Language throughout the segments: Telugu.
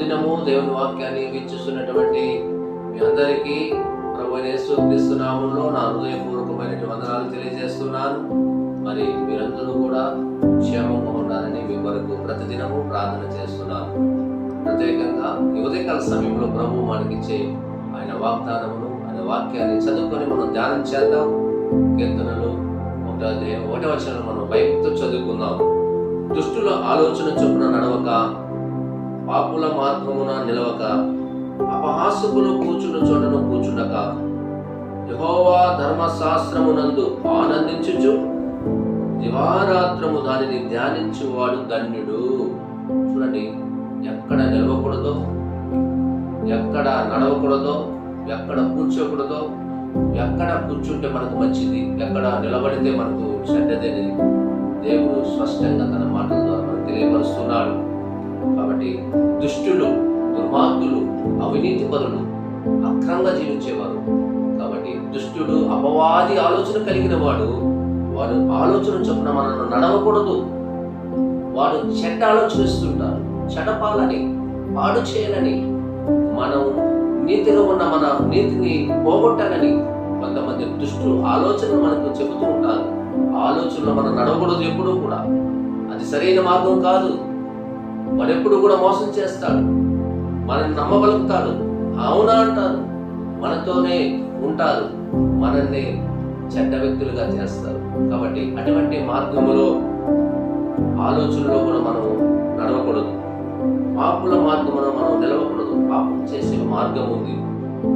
అనుదినము దేవుని వాక్యాన్ని వీక్షిస్తున్నటువంటి మీ అందరికీ ప్రభు యేసుక్రీస్తు నామములో నా హృదయపూర్వకమైన వందనాలు తెలియజేస్తున్నాను. మరి మీరందరూ కూడా క్షేమంగా ఉండాలని మీ వరకు ప్రతిదినము ప్రార్థన చేస్తున్నాను. ప్రత్యేకంగా ఈ ఉదయకాల సమయంలో ప్రభు మనకిచ్చే ఆయన వాగ్దానమును, ఆయన వాక్యాన్ని చదువుకొని మనం ధ్యానం చేద్దాం. కీర్తనలు 1వ వచనం మనం భయభక్తితో చదువుకుందాం. దుష్టుల ఆలోచన చొప్పున నడవక, పాపుల మార్గమున నిలవక, అపహాసకులు కూర్చున్న చోటను కూర్చుండక, యెహోవా ధర్మశాస్త్రమునందు ఆనందించుచు దివారాత్రము దానిని ధ్యానించువాడు ధన్యుడు. చూడండి, ఎక్కడ నిలవకూడదో, ఎక్కడ నడవకూడదో, ఎక్కడ కూర్చోకూడదో, ఎక్కడ కూర్చుంటే మనకు మంచిది, ఎక్కడ నిలబడితే మనకు చెడ్డదని దేవుడు స్పష్టంగా తన మాటల ద్వారా మనకు తెలియపరుస్తున్నాడు. కాబట్టి దుష్టులు, దుర్మార్గులు, అవినీతి పరులు, అక్రమంగా జీవించేవారు. కాబట్టి దుష్టుడు అపవాది ఆలోచన కలిగిన వాడు ఆలోచన చొప్పున మనల్ని నడవకూడదు. వాడు చెడ్డ ఆలోచనిస్తుంటారు. చెడపాలని, పాడు చేయాలని, మనం నీతిలో ఉన్న మన నీతిని పోగొట్టాలని కొంతమంది దుష్టులు ఆలోచనలు మనకు చెబుతూ ఉంటారు. ఆలోచనలో మనం నడవకూడదు. ఎప్పుడూ కూడా అది సరైన మార్గం కాదు. వాడెప్పుడు కూడా మోసం చేస్తాడు, మనల్ని నమ్మబలుకుతాడు, అవునా అంటారు, మనతోనే ఉంటారు, మనల్ని చెడ్డ వ్యక్తులుగా చేస్తారు. కాబట్టి అటువంటి మార్గములో, ఆలోచనలో కూడా మనం నడవకూడదు. పాపుల మార్గములో మనం నిలవకూడదు. పాపం చేసే మార్గం ఉంది.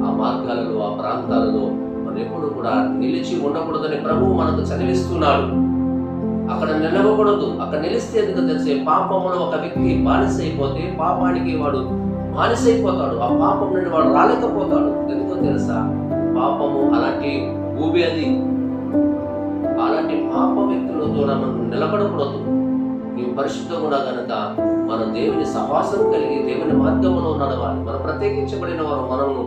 ఆ మార్గాలలో, ఆ ప్రాంతాలలో మనం ఎప్పుడు కూడా నిలిచి ఉండకూడదని ప్రభువు మనకు చదివిస్తున్నాడు. అక్కడ నిలవకూడదు. అక్కడ నిలిస్తే ఎందుకు తెలిసే, పాపములో ఒక వ్యక్తి బానిసైపోతే పాపానికి వాడు బానిసైపోతాడు. ఆ పాపం నుండి వాడు రాలేకపోతాడు. ఎందుకో తెలుసా, పాపము అలాంటి ఊబి. అది అలాంటి పాప వ్యక్తులతో మనం నిలబడకూడదు. నీవు పరిశుద్ధం కూడా గనక మనం దేవుని సహవాసం కలిగి దేవుని మార్గంలో నడవాలి. మనం ప్రత్యేకించబడిన వారు, మనము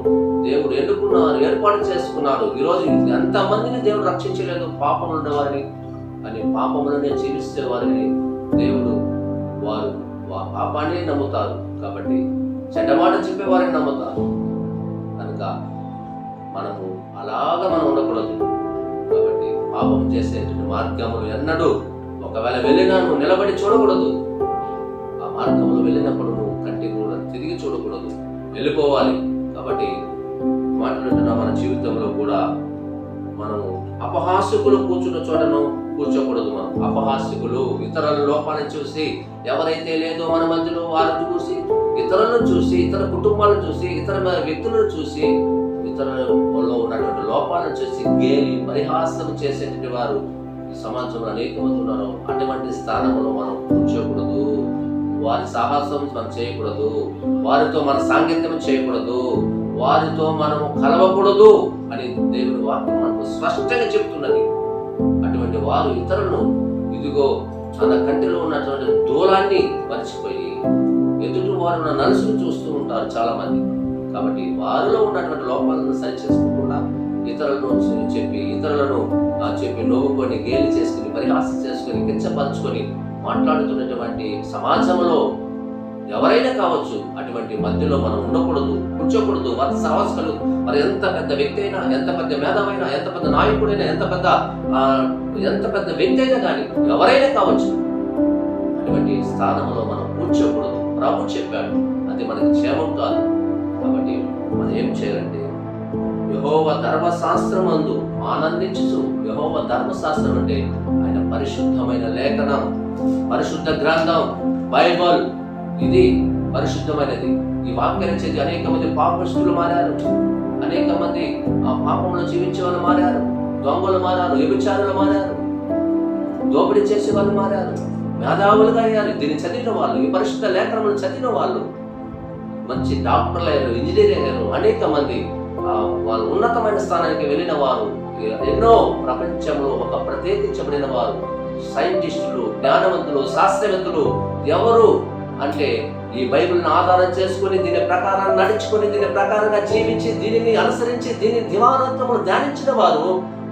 దేవుడు ఎన్నుకున్నారు, ఏర్పాటు చేసుకున్నాడు. ఈరోజు ఎంతమందిని దేవుడు రక్షించలేదు పాపం ఉండేవారిని, అని పాపములనే జీవిస్తే వారిని దేవుడు వారు పాపాన్ని నమ్ముతారు. కాబట్టి చెడ్డమాట చెప్పేవారిని నమ్ముతారు. కనుక మనము అలాగా మనం ఉండకూడదు. కాబట్టి పాపం చేసేటువంటి మార్గములు ఎన్నడూ ఒకవేళ వెళ్ళినా నువ్వు నిలబడి చూడకూడదు. ఆ మార్గంలో వెళ్ళినప్పుడు నువ్వు కంటి కూడా తిరిగి చూడకూడదు, వెళ్ళిపోవాలి. కాబట్టి మాట్లాడుతున్న మన జీవితంలో కూడా మనము అపహాసకులు కూర్చున్న చోటను కూర్చోకూడదు. మనం అపహాస్యకులు, ఇతరుల లోపాలను చూసి, ఎవరైతే లేదో మన మధ్యలో వారిని చూసి, ఇతరులను చూసి, ఇతర కుటుంబాలను చూసి, ఇతర వ్యక్తులను చూసి, ఇతరులలో ఉన్నటువంటి లోపాలను చూసి గేలి పరిహాసం చేసేటువంటి వారు ఈ సమాజంలో అనేక మంది ఉన్నారు. అటువంటి స్థానంలో మనం కూర్చోకూడదు. వారి సాహసం మనం చేయకూడదు. వారితో మన సాంగత్యం చేయకూడదు. వారితో మనము కలవకూడదు అని దేవుని వాక్యం మనకు స్పష్టంగా చెప్తున్నది. అటువంటి వారు ఇతరులను ఇదిగో తన కంటిలో ఉన్నటువంటి దూలాన్ని మర్చిపోయి ఎదుటి వారు నలుసును చూస్తూ ఉంటారు చాలా మంది. కాబట్టి వారిలో ఉన్నటువంటి లోపాలను సరిచేసుకోకుండా ఇతరులను చెప్పి నవ్వుకొని, గేలి చేసుకుని, పరిహాసం చేసుకుని, కించపరుచుకొని మాట్లాడుతున్నటువంటి సమాజంలో ఎవరైనా కావచ్చు, అటువంటి మధ్యలో మనం ఉండకూడదు, కూర్చోకూడదు. వారి సహవాసాలు మరి ఎంత పెద్ద వ్యక్తి అయినా, ఎంత పెద్ద మేధావైనా, ఎంత పెద్ద నాయకుడైనా, ఎంత పెద్ద వ్యక్తి అయినా కానీ, ఎవరైనా కావచ్చు, అటువంటి స్థానంలో మనం కూర్చోకూడదు. ప్రభు చెప్పాడు, అది మనకి క్షేమం కాదు. కాబట్టి మనం ఏం చేయాలంటే, యెహోవా ధర్మశాస్త్రమందు ఆనందించుచు. యెహోవా ధర్మశాస్త్రం అంటే ఆయన పరిశుద్ధమైన లేఖనం, పరిశుద్ధ గ్రంథం, బైబిల్. ఇది పరిశుద్ధమైనది. ఈ వాక్యాన్ని చేసి అనేక మంది పాపస్తులు మారారు. అనేక మంది ఆ పాపంలో జీవించే వాళ్ళు మారారు. దొంగలు మారారు, వ్యభిచారులు మారారు, దోపిడీ చేసే వాళ్ళు మారారు, మేధావులుగా అయ్యారు. దీన్ని చదివిన వాళ్ళు, ఈ పరిశుద్ధ లేఖనములు చదివిన వాళ్ళు మంచి డాక్టర్లు అయ్యారు, ఇంజనీర్ అయ్యారు. అనేక మంది వాళ్ళు ఉన్నతమైన స్థానానికి వెళ్ళిన వారు, ఎన్నో ప్రపంచంలో ఒక ప్రత్యేకించబడిన వారు, సైంటిస్టులు, జ్ఞానవంతులు, శాస్త్రవేత్తలు. ఎవరు అంటే ఈ బైబిల్ని ఆధారం చేసుకుని, దీని ప్రకారం నడుచుకుని, దీని ప్రకారంగా జీవించి, దీనిని అనుసరించి, దీని దివారాత్రములు ధ్యానించిన వారు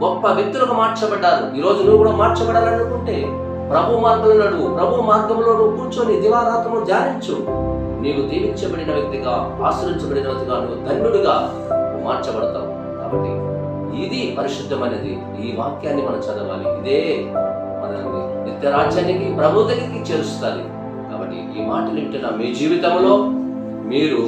గొప్ప వ్యక్తులకు మార్చబడ్డారు. ఈరోజు నువ్వు కూడా మార్చబడాలనుకుంటే ప్రభు మార్గంలో నడువు. ప్రభు మార్గంలో నువ్వు కూర్చొని దివారాత్రములు ధ్యానించు. నీవు దీవించబడిన వ్యక్తిగా, ఆశ్రయించబడిన వ్యక్తిగా, నువ్వు ధన్యుడిగా మార్చబడతావు. కాబట్టి ఇది పరిశుద్ధమైనది. ఈ వాక్యాన్ని మనం చదవాలి. ఇదే మనల్ని నిత్య రాజ్యానికి, ప్రభు దగ్గరికి చేరుస్తుంది. కాబట్టి ఈ మాటలు వింటున్న మీ జీవితంలో మీరు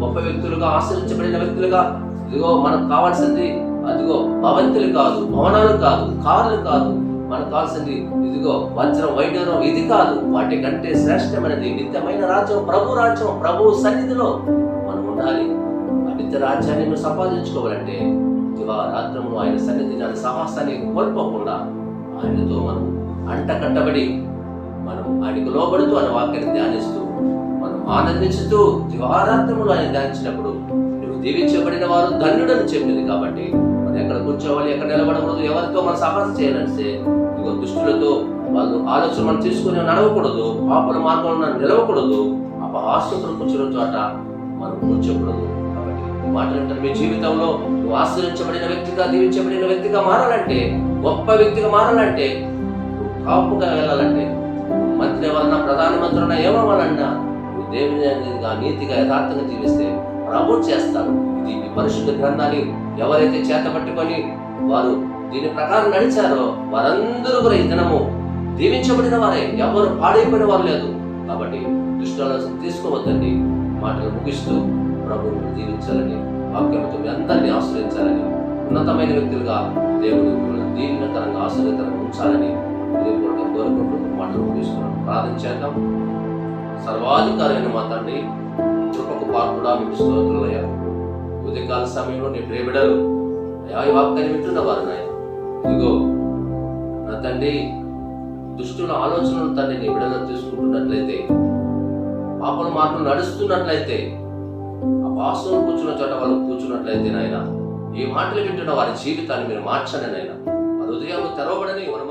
గొప్ప వ్యక్తులుగా, ఆశ్రయించబడిన వ్యక్తులుగా, ఇదిగో మనకు కావాల్సింది అదిగో భవంతులు కాదు, భవనాలు కాదు, కార్లు కాదు, మనకు కావాల్సింది ఇదిగో వజ్రం, వైడూర్యం, ఇది కాదు. వాటి కంటే శ్రేష్టమైనది నిత్యమైన రాజ్యం, ప్రభు సన్నిధిలో మనం ఉండాలి. ఆ నిత్య రాజ్యాన్ని నువ్వు సంపాదించుకోవాలంటే దివారాత్రము ఆయన సన్నిధిని, ఆయన సాహసాన్ని కోల్పోకుండా ఆయనతో మనం అంట కట్టబడి మనం ఆయనకు లోబడుతూ ఆయన వాక్యాన్ని ధ్యానిస్తూ మనం ఆనందించుతూ దివారాత్రములు ఆయన ధ్యానించినప్పుడు నువ్వు దీవించబడిన వారు ధన్యుడని చెప్పింది. కాబట్టి మనం ఎక్కడ కూర్చోవాలి, ఎక్కడ నిలబడకూడదు, ఎవరితో మనం సాహసం చేయాలంటే ఇదిగో దుష్టులతో వాళ్ళు ఆలోచన మనం తీసుకుని నడవకూడదు, పాపల మార్గంలో నిలవకూడదు, అపహాస్యతలు కూర్చున్న చోట మనం కూర్చోకూడదు. కాబట్టి ఈ మాటలు మీ జీవితంలో నువ్వు ఆశ్రయించబడిన వ్యక్తిగా, దీవించబడిన వ్యక్తిగా మారాలంటే, గొప్ప వ్యక్తిగా మారాలంటే, కాపుగా వెళ్ళాలంటే, మంత్రి అవ్వాలన్నా, ప్రధానమంత్రి అన్నా, ఏమవ్వాలన్నా నువ్వు దేవునిగా, నీతిగా, యథార్థంగా జీవిస్తే ప్రభు చేస్తాడు. ఇది మీ పరిశుద్ధ గ్రంథాన్ని ఎవరైతే చేతపట్టుకొని వారు దీని ప్రకారం నడిచారో వారందరూ కూడా ఈ దినము దీవించబడిన వారే, ఎవరు పాడైపోయిన వారు లేదు. కాబట్టి దుష్టాలోచన తీసుకోవద్దండి. మాటలు ముగిస్తూ ప్రభువును దీవించాలని, వాక్యంతో మీ అందరినీ ఆశ్రయించాలని, ఉన్నతమైన వ్యక్తులుగా దేవుడు దీవెనకరంగా, ఆశ్రయకరంగా ఉంచాలని కోరుకుంటూ మాటలు ముగిస్తున్నాను. ప్రార్థన చేద్దాం. సర్వాధికారైన మా తండ్రి, కృపకు పాత్రుడా, మీకు స్తోత్రులయ్యా. ఉదయకాల సమయంలో నీ ప్రియబిడలు ఈ వాక్యాన్ని వింటున్న వారు నాయన, ఇదిగో నా తండ్రి దుష్టుల ఆలోచనలు తండ్రి నీ బిడలో తీసుకుంటున్నట్లయితే, పాపల మార్గం నడుస్తున్నట్లయితే, ఆ పాసం కూర్చున్న చోట వాళ్ళు కూర్చున్నట్లయితే నాయన, ఈ మాటలు వింటున్న వారి జీవితాన్ని మీరు మార్చండి నాయన. ఆ హృదయాలు తెరవబడని మన